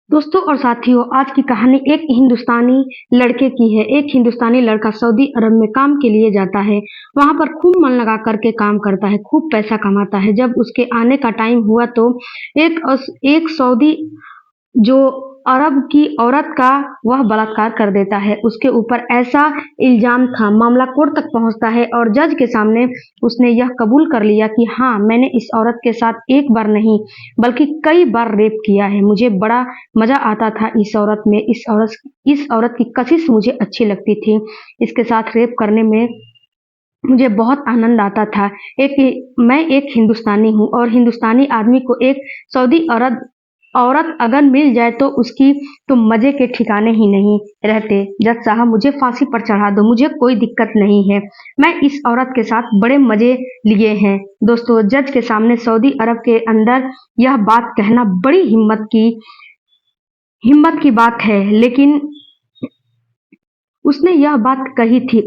दोस्तों और साथियों, आज की कहानी एक हिंदुस्तानी लड़के की है। एक हिंदुस्तानी लड़का सऊदी अरब में काम के लिए जाता है। वहां पर खूब मन लगा करके काम करता है, खूब पैसा कमाता है। जब उसके आने का टाइम हुआ तो एक सऊदी जो अरब की औरत का वह बलात्कार कर देता है। उसके ऊपर ऐसा इल्जाम था, मामला कोर्ट तक पहुंचता है और जज के सामने उसने यह कबूल कर लिया कि हाँ, मैंने इस औरत के साथ एक बार नहीं बल्कि कई बार रेप किया है। मुझे बड़ा मजा आता था इस औरत में। इस औरत की कशिश मुझे अच्छी लगती थी। इसके साथ रेप करने में मुझे बहुत आनंद आता था। मैं एक हिंदुस्तानी हूँ और हिंदुस्तानी आदमी को एक सऊदी औरत औरत अगर मिल जाए तो उसकी तो मजे के ठिकाने ही नहीं रहते। जज साहब, मुझे फांसी पर चढ़ा दो, मुझे कोई दिक्कत नहीं है। मैं इस औरत के साथ बड़े मजे लिए हैं। दोस्तों, जज के सामने सऊदी अरब के अंदर यह बात कहना बड़ी हिम्मत की बात है, लेकिन उसने यह बात कही थी।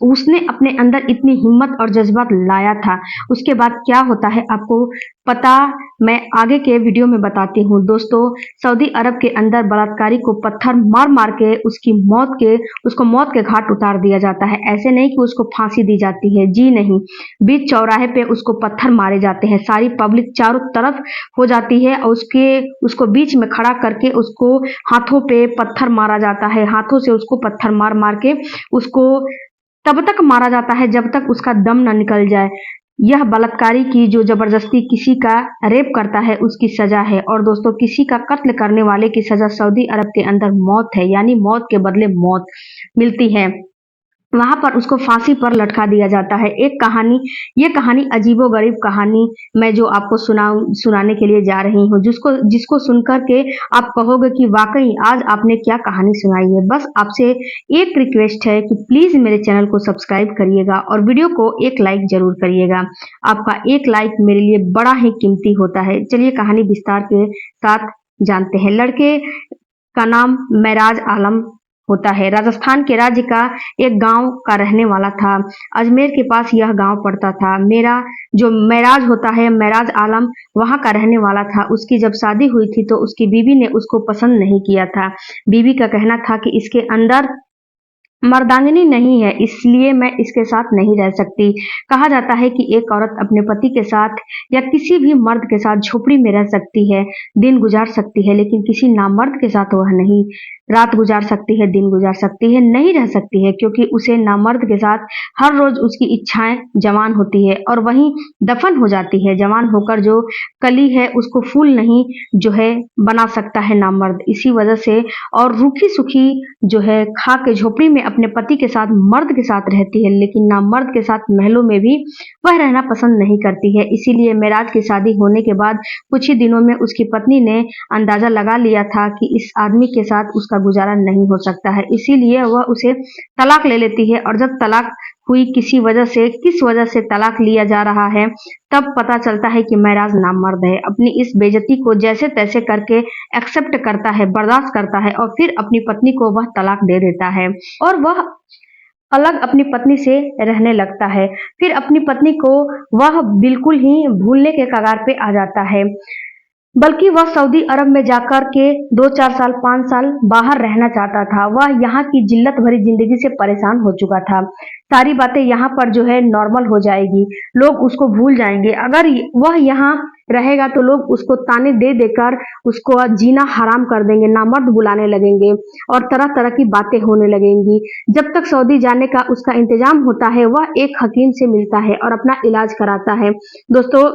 उसने अपने अंदर इतनी हिम्मत और जज्बात लाया था। उसके बाद क्या होता है आपको पता, मैं आगे के वीडियो में बताती हूँ। दोस्तों, सऊदी अरब के अंदर बलात्कारी को पत्थर मार मार के उसको मौत के घाट उतार दिया जाता है। ऐसे नहीं कि उसको फांसी दी जाती है, जी नहीं। बीच चौराहे पे उसको पत्थर मारे जाते हैं। सारी पब्लिक चारों तरफ हो जाती है और उसको बीच में खड़ा करके उसको हाथों पे पत्थर मारा जाता है। हाथों से उसको पत्थर मार मार के उसको तब तक मारा जाता है जब तक उसका दम न निकल जाए। यह बलात्कारी की जो जबरदस्ती किसी का रेप करता है उसकी सजा है। और दोस्तों, किसी का कत्ल करने वाले की सजा सऊदी अरब के अंदर मौत है, यानी मौत के बदले मौत मिलती है। वहां पर उसको फांसी पर लटका दिया जाता है। ये कहानी अजीबोगरीब कहानी मैं जो आपको सुनाने के लिए जा रही हूँ, जिसको जिसको सुनकर के आप कहोगे कि वाकई आज आपने क्या कहानी सुनाई है। बस आपसे एक रिक्वेस्ट है कि प्लीज मेरे चैनल को सब्सक्राइब करिएगा और वीडियो को एक लाइक जरूर करिएगा। आपका एक लाइक मेरे लिए बड़ा ही कीमती होता है। चलिए कहानी विस्तार के साथ जानते हैं। लड़के का नाम मेराज आलम होता है। राजस्थान के राज्य का एक गांव का रहने वाला था। अजमेर के पास यह गांव पड़ता था। मेरा जो मेराज होता है, मेराज आलम वहां का रहने वाला था। उसकी जब शादी हुई थी तो उसकी बीवी ने उसको पसंद नहीं किया था। बीवी का कहना था कि इसके अंदर मर्दांगिनी नहीं है, इसलिए मैं इसके साथ नहीं रह सकती। कहा जाता है कि एक औरत अपने पति के साथ या किसी भी मर्द के साथ झोपड़ी में रह सकती है, दिन गुजार सकती है, लेकिन किसी नामर्द के साथ वह नहीं। रात गुजार सकती है, दिन गुजार सकती है, नहीं रह सकती है, क्योंकि उसे नामर्द के साथ हर रोज उसकी इच्छाएं जवान होती है और वहीं दफन हो जाती है। जवान होकर जो कली है उसको फूल नहीं जो है बना सकता है नामर्द। इसी वजह से और रूखी सुखी जो है खा के झोपड़ी में अपने पति के साथ मर्द के साथ रहती है, लेकिन नामर्द के साथ महलों में भी वह रहना पसंद नहीं करती है। इसीलिए मेराज की शादी होने के बाद कुछ ही दिनों में उसकी पत्नी ने अंदाजा लगा लिया था कि इस आदमी के साथ उसका गुजारा नहीं हो सकता है। इसीलिए वह उसे तलाक ले लेती है और जब तलाक हुई किस वजह से तलाक लिया जा रहा है, तब पता चलता है कि मेराज नामर्द है। अपनी इस बेइज्जती को जैसे तैसे करके एक्सेप्ट करता है, बर्दाश्त करता है और फिर अपनी पत्नी को वह तलाक दे देता है और वह अलग अपनी पत्नी से रहने लगता है। फिर अपनी पत्नी को वह बिल्कुल ही भूलने के कगार पे आ जाता है। बल्कि वह सऊदी अरब में जाकर के 2-4 साल 5 साल बाहर रहना चाहता था। वह यहाँ की जिल्लत भरी जिंदगी से परेशान हो चुका था। सारी बातें यहाँ पर जो है नॉर्मल हो जाएगी, लोग उसको भूल जाएंगे। अगर वह यहाँ रहेगा तो लोग उसको ताने दे देकर उसको जीना हराम कर देंगे, नामर्द बुलाने लगेंगे और तरह तरह की बातें होने लगेंगी। जब तक सऊदी जाने का उसका इंतजाम होता है, वह एक हकीम से मिलता है और अपना इलाज कराता है। दोस्तों,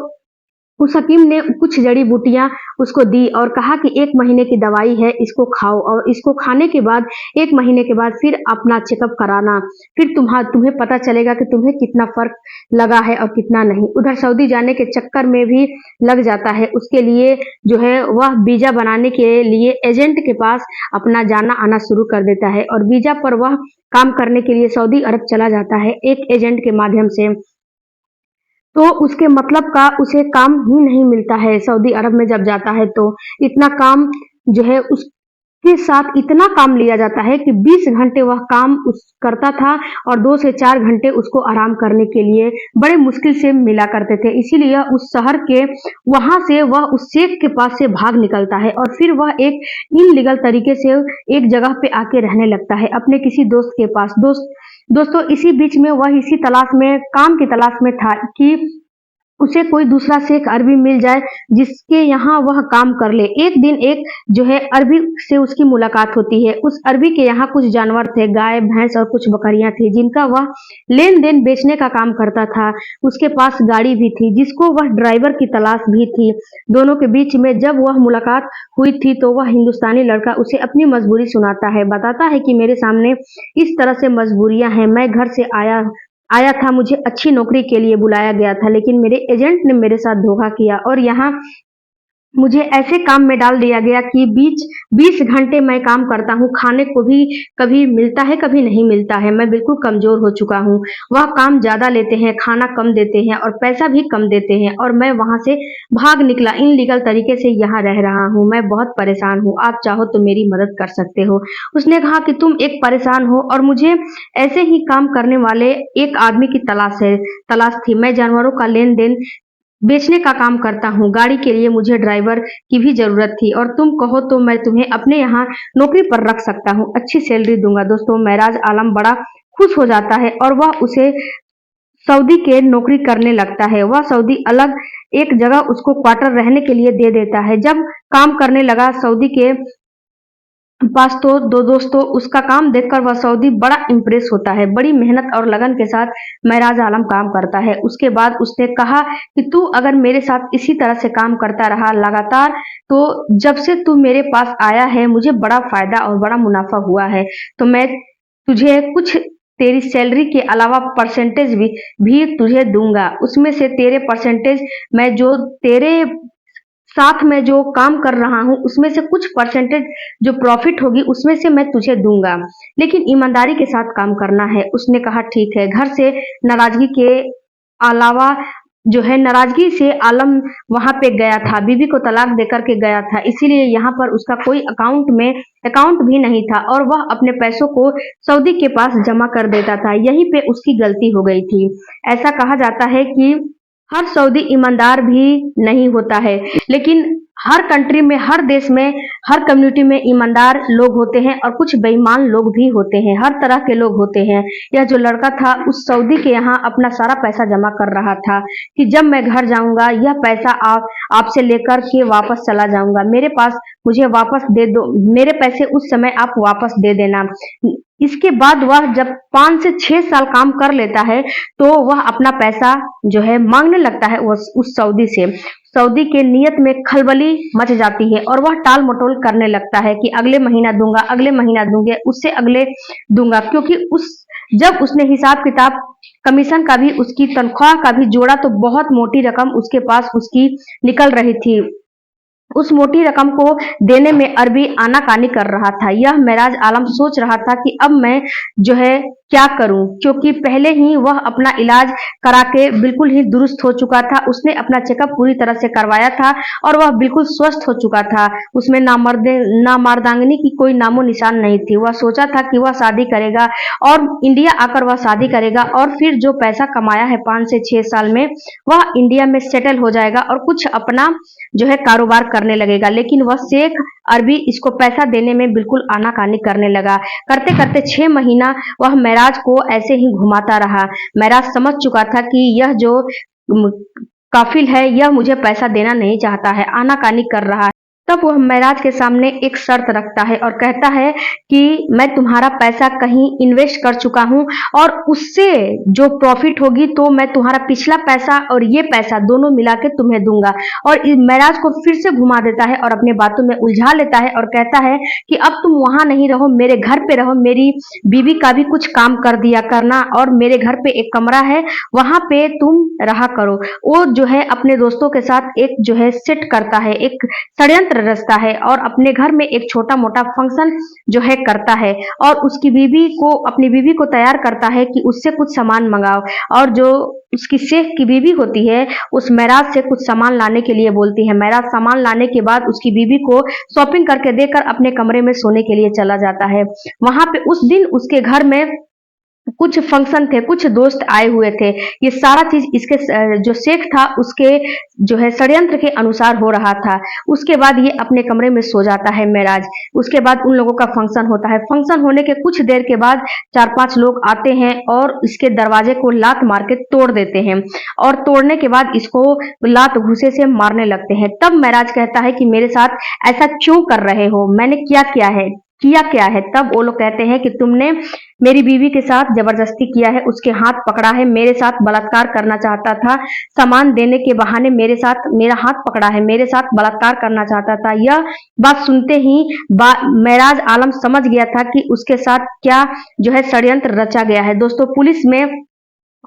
उस हकीम ने कुछ जड़ी बूटियां उसको दी और कहा कि 1 महीने की दवाई है, इसको खाओ और इसको खाने के बाद 1 महीने के बाद फिर अपना चेकअप कराना। फिर तुम्हें पता चलेगा कि तुम्हें कितना फर्क लगा है और कितना नहीं। उधर सऊदी जाने के चक्कर में भी लग जाता है। उसके लिए जो है वह वीजा बनाने के लिए एजेंट के पास अपना जाना आना शुरू कर देता है और वीजा पर वह काम करने के लिए सऊदी अरब चला जाता है एक एजेंट के माध्यम से। तो उसके मतलब का उसे काम ही नहीं मिलता है। सऊदी अरब में जब जाता है तो इतना काम जो है के साथ इतना काम लिया जाता है कि 20 घंटे वह काम उस करता था और 2 से 4 घंटे उसको आराम करने के लिए बड़े मुश्किल से मिला करते थे। इसीलिए उस शहर के वहाँ से वह उस शेख के पास से भाग निकलता है और फिर वह एक इनलीगल तरीके से एक जगह पे आके रहने लगता है अपने किसी दोस्त के पास। दोस्तों इसी बीच में वह इसी तलाश में काम की तलाश में था कि उसे कोई दूसरा शेख अरबी मिल जाए जिसके यहाँ वह काम कर ले। एक दिन एक जो है अरबी से उसकी मुलाकात होती है। उस अरबी के यहाँ कुछ जानवर थे, गाय, भैंस और कुछ बकरियां थी जिनका वह लेन-देन बेचने का काम करता था। उसके पास गाड़ी भी थी जिसको वह ड्राइवर की तलाश भी थी। दोनों के बीच में जब वह मुलाकात हुई थी तो वह हिंदुस्तानी लड़का उसे अपनी मजबूरी सुनाता है, बताता है कि मेरे सामने इस तरह से मजबूरियां हैं। मैं घर से आया आया था, मुझे अच्छी नौकरी के लिए बुलाया गया था, लेकिन मेरे एजेंट ने मेरे साथ धोखा किया और यहाँ मुझे ऐसे काम में डाल दिया गया कि 20 घंटे मैं काम करता हूँ, खाने को भी कभी मिलता है, कभी नहीं मिलता है। मैं बिल्कुल कमज़ोर हो चुका हूँ। वह काम ज़्यादा लेते हैं, खाना कम देते हैं और पैसा भी कम देते हैं और मैं वहाँ से भाग निकला, इनलीगल तरीके से यहाँ रह रहा हूँ। मैं बहुत परेशान हूँ, आप चाहो तो मेरी मदद कर सकते हो। उसने कहा कि तुम एक परेशान हो और मुझे ऐसे ही काम करने वाले एक आदमी की तलाश थी। मैं जानवरों का लेन-देन बेचने का काम करता हूँ। गाड़ी के लिए मुझे ड्राइवर की भी ज़रूरत थी और तुम कहो तो मैं तुम्हें अपने यहाँ नौकरी पर रख सकता हूँ, अच्छी सैलरी दूँगा। दोस्तों महराज आलम बड़ा खुश हो जाता है और वह उसे सऊदी के नौकरी करने लगता है। वह सऊदी अलग एक जगह उसको क्वार्टर रहने के लिए दे देता है। जब काम करने लगा सऊदी के पास तो दोस्तों उसका काम देखकर वह सऊदी बड़ा इम्प्रेस होता है। बड़ी मेहनत और लगन के साथ महराज आलम काम करता है। उसके बाद उसने कहा कि तू अगर मेरे साथ इसी तरह से काम करता रहा लगातार तो जब से तू मेरे पास आया है मुझे बड़ा फायदा और बड़ा मुनाफा हुआ है। तो मैं तुझे कुछ तेरी सैलरी के अलावा परसेंटेज भी तुझे दूंगा। उसमें से तेरे परसेंटेज मैं जो तेरे साथ में जो काम कर रहा हूँ उसमें से कुछ परसेंटेज जो प्रॉफिट होगी उसमें से मैं तुझे दूंगा, लेकिन ईमानदारी के साथ काम करना है। उसने कहा ठीक है। घर से नाराजगी के अलावा जो है नाराजगी से आलम वहां पे गया था, बीवी को तलाक देकर के गया था, इसीलिए यहाँ पर उसका कोई अकाउंट भी नहीं था और वह अपने पैसों को सऊदी के पास जमा कर देता था। यहीं पे उसकी गलती हो गई थी। ऐसा कहा जाता है कि हर सऊदी ईमानदार भी नहीं होता है, लेकिन हर कंट्री में, हर देश में, हर कम्युनिटी में ईमानदार लोग होते हैं और कुछ बेईमान लोग भी होते हैं। हर तरह के लोग होते हैं। यह जो लड़का था उस सऊदी के यहाँ अपना सारा पैसा जमा कर रहा था कि जब मैं घर जाऊंगा यह पैसा आपसे लेकर के वापस चला जाऊंगा, मेरे पास मुझे वापस दे दो, मेरे पैसे उस समय आप वापस दे देना। इसके बाद वह जब 5 से 6 साल काम कर लेता है तो वह अपना पैसा जो है मांगने लगता है उस सऊदी से। सऊदी के नियत में खलबली मच जाती है और वह टाल मटोल करने लगता है कि अगले महीना दूंगा, अगले महीना दूंगे, उससे अगले दूंगा, क्योंकि जब उसने हिसाब किताब कमीशन का भी उसकी तनख्वाह का भी जोड़ा तो बहुत मोटी रकम उसके पास उसकी निकल रही थी। उस मोटी रकम को देने में अरबी आनाकानी कर रहा था। यह महराज आलम सोच रहा था कि अब मैं जो है क्या करूं, क्योंकि पहले ही वह अपना इलाज करा के बिल्कुल ही दुरुस्त हो चुका था। उसने अपना चेकअप पूरी तरह से करवाया था और वह बिल्कुल स्वस्थ हो चुका था। उसमें नामर्दांगनी की कोई नामो निशान नहीं थी। वह सोचा था कि वह शादी करेगा और इंडिया आकर वह शादी करेगा और फिर जो पैसा कमाया है 5 से 6 साल में वह इंडिया में सेटल हो जाएगा और कुछ अपना जो है कारोबार करने लगेगा। लेकिन वह शेख अरबी इसको पैसा देने में बिल्कुल आनाकानी करने लगा। करते करते 6 महीना वह महराज को ऐसे ही घुमाता रहा। महराज समझ चुका था कि यह जो काफिल है यह मुझे पैसा देना नहीं चाहता है, आनाकानी कर रहा है। तब वह महराज के सामने एक शर्त रखता है और कहता है कि मैं तुम्हारा पैसा कहीं इन्वेस्ट कर चुका हूं और उससे जो प्रॉफिट होगी तो मैं तुम्हारा पिछला पैसा और ये पैसा दोनों मिला के तुम्हें दूंगा। और महराज को फिर से घुमा देता है और अपने बातों में उलझा लेता है और कहता है कि अब तुम वहां नहीं रहो, मेरे घर पे रहो, मेरी बीवी का भी कुछ काम कर दिया करना और मेरे घर पे एक कमरा है वहां पे तुम रहा करो। वो जो है अपने दोस्तों के साथ एक जो है सेट करता है, एक षड्यंत्र षड्यंत्र रचता है और अपने घर में एक छोटा मोटा फंक्शन जो है करता है और उसकी बीवी को, अपनी बीवी को तैयार करता है कि उससे कुछ सामान मंगाओ। और जो उसकी शेख की बीवी होती है उस महराज से कुछ सामान लाने के लिए बोलती है। महराज सामान लाने के बाद उसकी बीवी को शॉपिंग करके देकर अपने कमरे में सोने के लिए चला जाता है। वहां पे उस दिन उसके घर में कुछ फंक्शन थे, कुछ दोस्त आए हुए थे। ये सारा चीज इसके जो शेख था उसके जो है षड्यंत्र के अनुसार हो रहा था। उसके बाद ये अपने कमरे में सो जाता है महराज। उसके बाद उन लोगों का फंक्शन होता है। फंक्शन होने के कुछ देर के बाद 4-5 लोग आते हैं और इसके दरवाजे को लात मार के तोड़ देते हैं और तोड़ने के बाद इसको लात घूसे से मारने लगते हैं। तब महराज कहता है कि मेरे साथ ऐसा क्यों कर रहे हो, मैंने किया क्या है। तब वो लोग कहते हैं कि तुमने मेरी बीवी के साथ जबरदस्ती किया है, उसके हाथ पकड़ा है, मेरे साथ बलात्कार करना चाहता था, सामान देने के बहाने मेरा हाथ पकड़ा है, मेरे साथ बलात्कार करना चाहता था। यह बात सुनते ही महराज आलम समझ गया था कि उसके साथ क्या जो है षड्यंत्र रचा गया है। दोस्तों, पुलिस में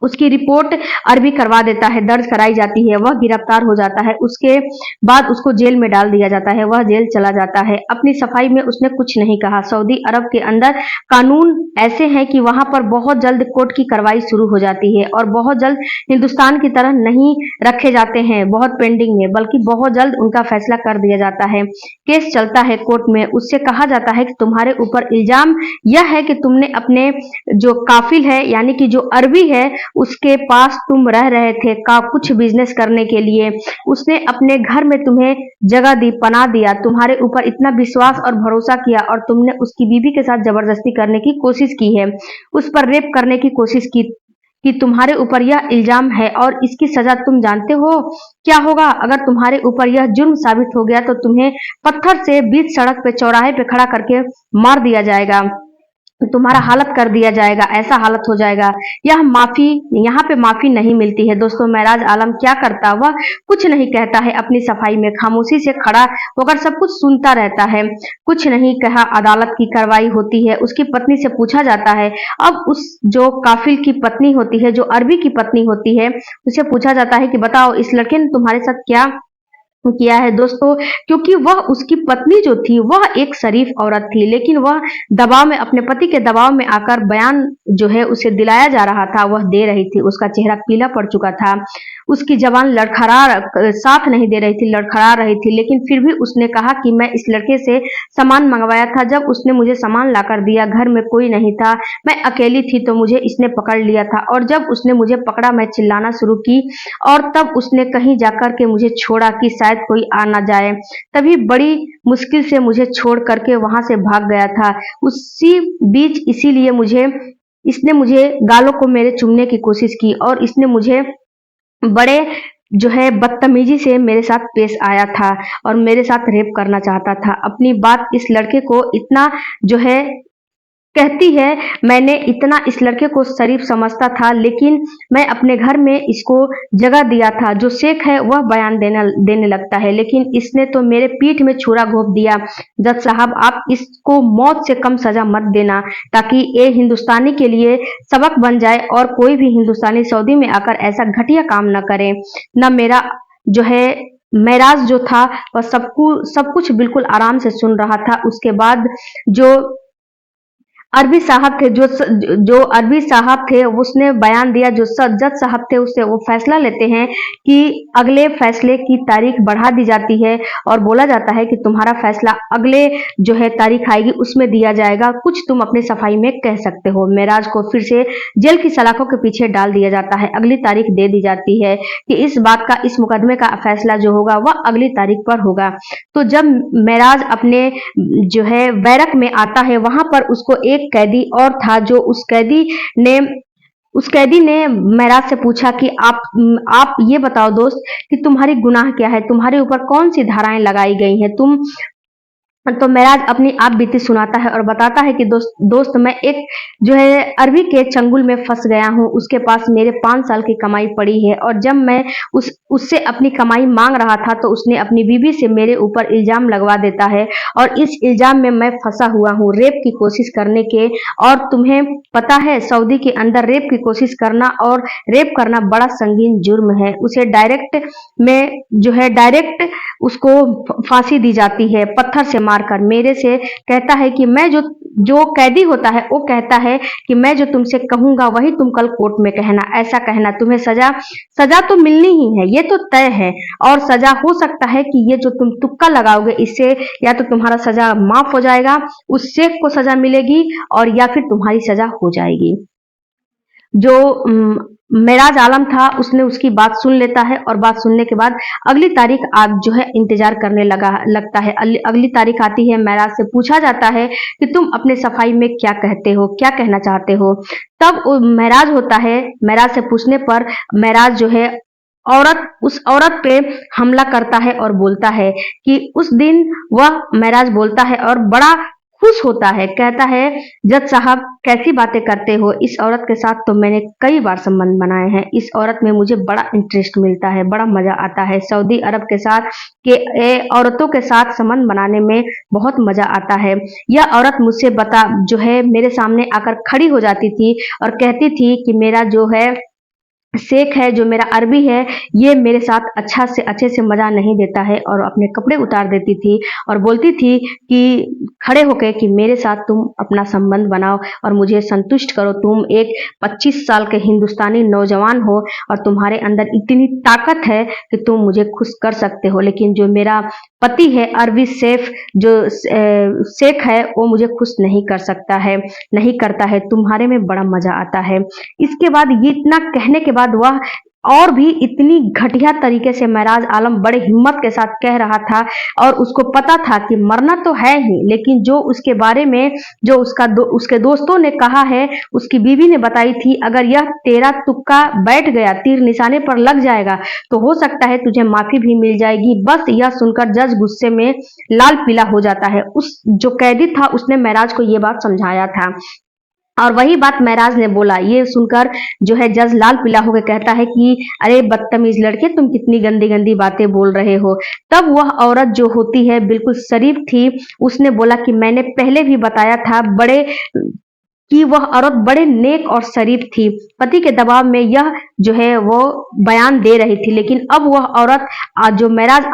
उसकी रिपोर्ट अरबी करवा देता है, दर्ज कराई जाती है, वह गिरफ्तार हो जाता है। उसके बाद उसको जेल में डाल दिया जाता है, वह जेल चला जाता है। अपनी सफाई में उसने कुछ नहीं कहा। सऊदी अरब के अंदर कानून ऐसे हैं कि वहां पर बहुत जल्द कोर्ट की कार्रवाई शुरू हो जाती है और बहुत जल्द हिंदुस्तान की तरह नहीं रखे जाते हैं बहुत पेंडिंग में, बल्कि बहुत जल्द उनका फैसला कर दिया जाता है। केस चलता है कोर्ट में, उससे कहा जाता है कि तुम्हारे ऊपर इल्जाम यह है कि तुमने अपने जो काफिल है यानी कि जो अरबी है उसके पास तुम रह रहे थे का कुछ बिजनेस करने के लिए, उसने अपने घर में तुम्हें जगह दी, पनाह दिया, तुम्हारे ऊपर इतना विश्वास और भरोसा किया और तुमने उसकी बीवी के साथ जबरदस्ती करने की कोशिश की है, उस पर रेप करने की कोशिश की कि तुम्हारे ऊपर यह इल्जाम है और इसकी सजा तुम जानते हो क्या होगा। अगर तुम्हारे ऊपर यह जुर्म साबित हो गया तो तुम्हें पत्थर से बीच सड़क पे चौराहे पे खड़ा करके मार दिया जाएगा, तुम्हारा हालत कर दिया जाएगा, ऐसा हालत हो जाएगा। यहाँ पे माफी नहीं मिलती है। दोस्तों, महराज आलम क्या करता, वह कुछ नहीं कहता है, अपनी सफाई में खामोशी से खड़ा होकर सब कुछ सुनता रहता है। कुछ नहीं कहा। अदालत की कार्रवाई होती है, उसकी पत्नी से पूछा जाता है। अब उस जो काफिल की पत्नी होती है, जो अरबी की पत्नी होती है, उसे पूछा जाता है कि बताओ इस लड़के ने तुम्हारे साथ क्या किया है। दोस्तों, क्योंकि वह उसकी पत्नी जो थी वह एक शरीफ औरत थी, लेकिन वह दबाव में, अपने पति के दबाव में आकर बयान जो है उसे दिलाया जा रहा था वह दे रही थी। उसका चेहरा पीला पड़ चुका था, उसकी जबान साथ नहीं दे रही थी, लड़खड़ा रही थी, लेकिन फिर भी उसने कहा कि मैं इस लड़के से सामान मंगवाया था, जब उसने मुझे सामान लाकर दिया घर में कोई नहीं था, मैं अकेली थी तो मुझे इसने पकड़ लिया था और जब उसने मुझे पकड़ा मैं चिल्लाना शुरू की और तब उसने कहीं जाकर के मुझे छोड़ा कि शायद कोई आ ना जाए, तभी बड़ी मुश्किल से मुझे छोड़ करके वहां से भाग गया था। उसी बीच इसीलिए इसने मुझे गालों को मेरे चूमने की कोशिश की और इसने मुझे बड़े जो है बदतमीजी से मेरे साथ पेश आया था और मेरे साथ रेप करना चाहता था। अपनी बात इस लड़के को इतना जो है कहती है, मैंने इतना इस लड़के को शरीफ समझता था, लेकिन मैं अपने घर में इसको जगह दिया था। जो शेख है वह बयान देने लगता है, लेकिन इसने तो मेरे पीठ में छुरा घोंप दिया। जज साहब, आप इसको मौत से कम सजा मत देना, ताकि ये हिंदुस्तानी के लिए सबक बन जाए और कोई भी हिंदुस्तानी सऊदी में आकर ऐसा घटिया काम न करे। न मेरा जो है महराज जो था वह सब कुछ बिल्कुल आराम से सुन रहा था। उसके बाद जो अरबी साहब थे, जो अरबी साहब थे उसने बयान दिया। जो जज साहब थे उससे वो फैसला लेते हैं कि अगले फैसले की तारीख बढ़ा दी जाती है और बोला जाता है कि तुम्हारा फैसला अगले जो है तारीख आएगी उसमें दिया जाएगा, कुछ तुम अपनी सफाई में कह सकते हो। महराज को फिर से जेल की सलाखों के पीछे डाल दिया जाता है। अगली तारीख दे दी जाती है कि इस मुकदमे का फैसला जो होगा वह अगली तारीख पर होगा। तो जब महराज अपने जो है बैरक में आता है, वहां पर उसको एक कैदी और था। जो उस कैदी ने महराज से पूछा कि आप ये बताओ दोस्त कि तुम्हारी गुनाह क्या है, तुम्हारे ऊपर कौन सी धाराएं लगाई गई हैं, तो महराज अपनी आप बीती सुनाता है और बताता है कि दोस्त मैं एक जो है अरबी के चंगुल में फंस गया हूँ। उसके पास मेरे 5 साल की कमाई पड़ी है और जब मैं उससे अपनी कमाई मांग रहा था तो उसने अपनी बीवी से मेरे ऊपर इल्जाम लगवा देता है और इस इल्जाम में मैं फंसा हुआ हूँ रेप की कोशिश करने के। और तुम्हें पता है सऊदी के अंदर रेप की कोशिश करना और रेप करना बड़ा संगीन जुर्म है। उसे डायरेक्ट उसको फांसी दी जाती है पत्थर से मारकर। मेरे से कहता है कि मैं जो कैदी होता है वो कहता है कि मैं जो तुमसे कहूंगा वही तुम कल कोर्ट में कहना, ऐसा कहना। तुम्हें सजा तो मिलनी ही है, ये तो तय है। और सजा हो सकता है कि ये जो तुम तुक्का लगाओगे इससे या तो तुम्हारा सजा माफ हो जाएगा, उस शेख को सजा मिलेगी, और या फिर तुम्हारी सजा हो जाएगी। जो मेराज आलम था उसने उसकी बात सुन लेता है और बात सुनने के बाद अगली तारीख आप जो है इंतजार करने लगता है। अगली तारीख आती है, मेराज से पूछा जाता है कि तुम अपने सफाई में क्या कहते हो, क्या कहना चाहते हो। तब मेराज होता है, मेराज से पूछने पर मेराज जो है उस औरत पे हमला करता है और बोलता है कि उस दिन वह मेराज बोलता है और बड़ा खुश होता है, कहता है जज साहब कैसी बातें करते हो, इस औरत के साथ तो मैंने कई बार संबंध बनाए हैं, इस औरत में मुझे बड़ा इंटरेस्ट मिलता है, बड़ा मजा आता है। सऊदी अरब के साथ औरतों के साथ संबंध बनाने में बहुत मजा आता है। यह औरत मुझसे जो है मेरे सामने आकर खड़ी हो जाती थी और कहती थी कि मेरा जो है शेख है, जो मेरा अरबी है, ये मेरे साथ अच्छे से मजा नहीं देता है, और अपने कपड़े उतार देती थी और बोलती थी कि खड़े होके कि मेरे साथ तुम अपना संबंध बनाओ और मुझे संतुष्ट करो। तुम एक 25 साल के हिंदुस्तानी नौजवान हो और तुम्हारे अंदर इतनी ताकत है कि तुम मुझे खुश कर सकते हो, लेकिन जो मेरा पति है अरबी शेख है वो मुझे खुश नहीं कर सकता है, नहीं करता है। तुम्हारे में बड़ा मजा आता है। इसके बाद ये इतना कहने के बाद वह और भी इतनी घटिया तरीके से मेराज आलम बड़े हिम्मत के साथ कह रहा था, और उसको पता था कि मरना तो है ही, लेकिन जो उसके बारे में जो उसके दोस्तों ने कहा है, उसकी बीवी ने बताई थी, अगर यह तेरा तुक्का बैठ गया, तीर निशाने पर लग जाएगा, तो हो सकता है तुझे माफी भी मिल जाएगी। बस यह सुनकर जज गुस्से में लाल पीला हो जाता है। उस जो कैदी था उसने मेराज को यह बात समझाया था और वही बात मेराज ने बोला। ये सुनकर जो है जज लाल पीला होकर कहता है कि अरे बदतमीज लड़के, तुम कितनी गंदी गंदी बातें बोल रहे हो। तब वह औरत जो होती है बिल्कुल शरीफ थी, उसने बोला कि मैंने पहले भी बताया था कि वह औरत बड़े नेक और शरीफ थी। पति के दबाव में यह जो है वो बयान दे रही थी, लेकिन अब वह औरत जो मेराज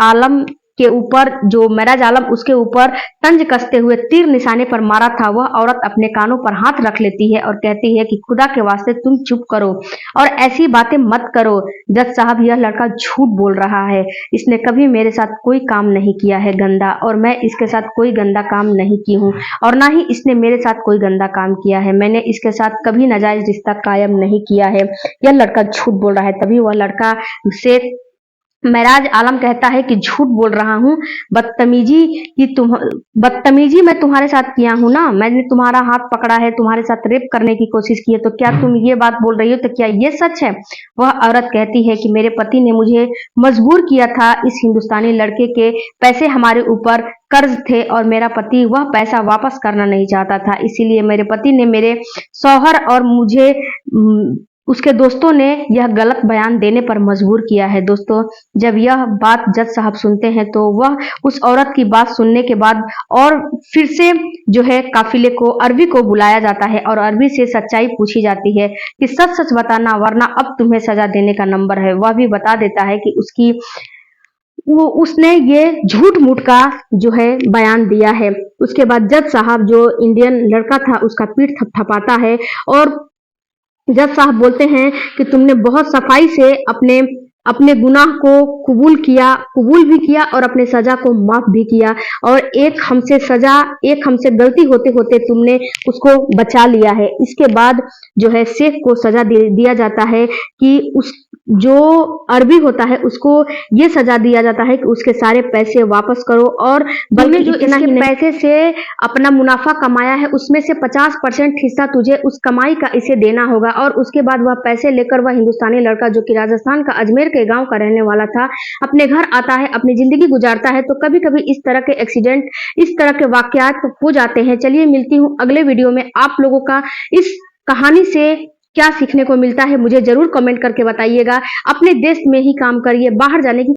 आलम उसके ऊपर तंज कसते हुए तीर निशाने पर मारा था, वह औरत अपने कानों पर हाथ रख लेती है और कहती है कि खुदा के वास्ते तुम चुप करो और ऐसी बातें मत करो। जज साहब, यह लड़का झूठ बोल रहा है, इसने कभी मेरे साथ कोई काम नहीं किया है गंदा, और मैं इसके साथ कोई गंदा काम नहीं की हूँ, और ना ही इसने मेरे साथ कोई गंदा काम किया है। मैंने इसके साथ कभी नाजायज रिश्ता कायम नहीं किया है। यह लड़का झूठ बोल रहा है। तभी वह लड़का से मेराज आलम कहता है कि झूठ बोल रहा हूँ, बदतमीजी मैं तुम्हारे साथ किया हूँ ना, मैंने तुम्हारा हाथ पकड़ा है, तुम्हारे साथ रेप करने की कोशिश की है, तो क्या तुम ये बात बोल रही हो, तो क्या ये सच है? वह औरत कहती है कि मेरे पति ने मुझे मजबूर किया था, इस हिंदुस्तानी लड़के के पैसे हमारे ऊपर कर्ज थे और मेरा पति वह पैसा वापस करना नहीं चाहता था, इसीलिए मेरे पति ने मेरे शौहर और मुझे उसके दोस्तों ने यह गलत बयान देने पर मजबूर किया है। दोस्तों, जब यह बात जज साहब सुनते हैं तो वह उस औरत की बात सुनने के बाद और फिर से जो है काफिले को अरबी को बुलाया जाता है और अरबी से सच्चाई पूछी जाती है कि सच सच बताना, वरना अब तुम्हें सजा देने का नंबर है। वह भी बता देता है कि उसने ये झूठ मूठ का जो है बयान दिया है। उसके बाद जज साहब, जो इंडियन लड़का था, उसका पीठ थपथपाता है और जज साहब बोलते हैं कि तुमने बहुत सफाई से अपने गुनाह को कबूल भी किया और अपने सजा को माफ भी किया, और एक हमसे गलती होते होते तुमने उसको बचा लिया है। इसके बाद जो है शेख को सजा दिया जाता है कि जो अरबी होता है उसको ये सजा दिया जाता है कि उसके सारे पैसे वापस करो, और बल्कि जो इसके पैसे से अपना मुनाफा कमाया है उसमें से 50% हिस्सा तुझे उस कमाई का इसे देना होगा। और उसके बाद वह पैसे लेकर वह हिंदुस्तानी लड़का जो कि राजस्थान का अजमेर के गांव का रहने वाला था। अपने घर आता है, अपनी जिंदगी गुजारता है, तो कभी कभी इस तरह के एक्सीडेंट, इस तरह के वाकयात हो जाते हैं। चलिए मिलती हूँ अगले वीडियो में। आप लोगों का इस कहानी से क्या सीखने को मिलता है मुझे जरूर कमेंट करके बताइएगा। अपने देश में ही काम करिए, बाहर जाने की